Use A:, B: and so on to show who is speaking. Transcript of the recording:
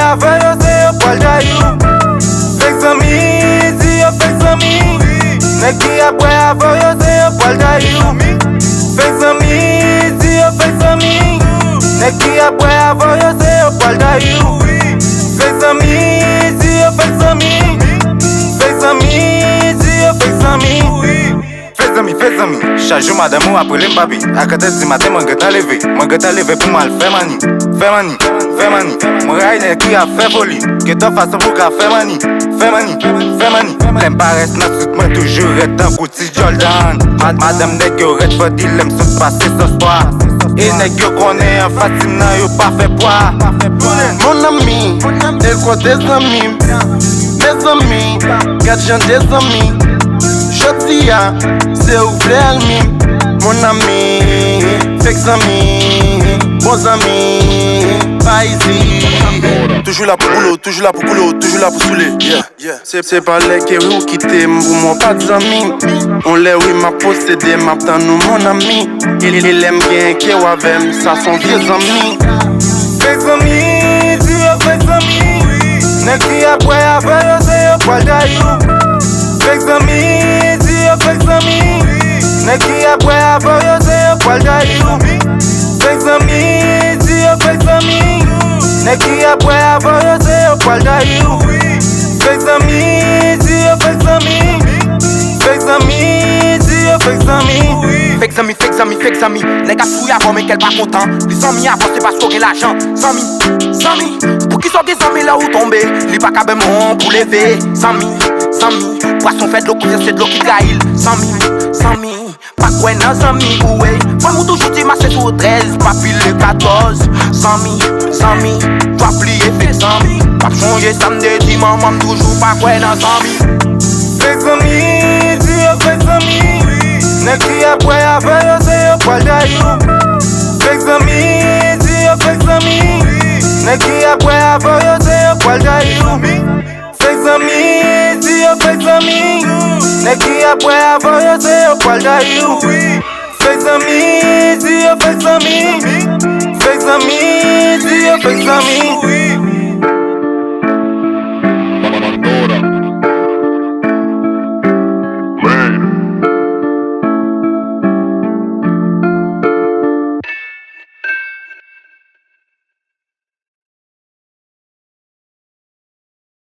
A: avè yo se yo pral dayou. Fek zami, di yo fek zami. Nèg ki apre avè yo se yo pral dayou. Fek zami, di yo fek zami. Nèg ki apre avè yo se yo pral dayou. Fek zami, di yo fek zami. Fek zami, di yo fek zami. Fek zami, chaque jour madame ou après les babi. À 4h du matin, mon gars levé pour mal faire mani. Faire mani. Mon raïne qui a fait folie. Que toi façon pour qu'à faire mani. Faire mani. L'aime paraisse n'a tout moi toujours être dans petit Jordan. Madame nèg yo red for dit l'aime se passer ce soir. Et nèg yo connaît un Fatim nan yo pas fait poids.
B: Mon ami, elle quoi des amis. Mes amis, garde des amis. Chotia, c'est ouvert le mime. Mon ami, fake amis, bons amis, pas ici.
C: Toujours là pour boulot, toujours là pour saouler.
B: C'est pas les qui ou quitter, pour moi pas d'amis. On les oui m'a possédé, m'a tant nous mon ami. Il aime bien qui ou avec ça sont vieux amis.
A: Fake amis, dis yo fake amis. Nèg ki apre avè yo se yo pral dayou. Fek zami, di yo fek zami. Nèg ki apre avè yo se yo pral dayou. Fek zami, di yo fek zami. Nèg ki apre avè yo se yo pral dayou. Fek zami, di yo fek zami. Fek zami, di yo fek zami.
D: Fek zami, nèg a fouillé avant mais qu'elle pas content. Les amis avant c'est parce qu'on a l'argent. Zami, pour qui sont des amis là où tomber. Li pas qu'à mon pour lever. Zami, poisson fait de l'eau, c'est de l'eau qui trahit. Zami, pas quoi nan zami, ouais. Moi mou toujours dit ma c'est sur 13, pas pile le 14. Zami, toi plier fek zami. Pas changer samedi, maman toujours pas quoi nan zami.
A: Fek zami, di yo fek zami. Nèg ki apre avè yo se yo pral dayou. Fek zami, di yo fek zami. Nèg ki apre avè yo se yo pral dayou. Fek zami, di yo fek zami. Nèg ki apre avè yo se yo pral dayou. Fek zami, di yo fek zami. Fek zami, di yo fek zami.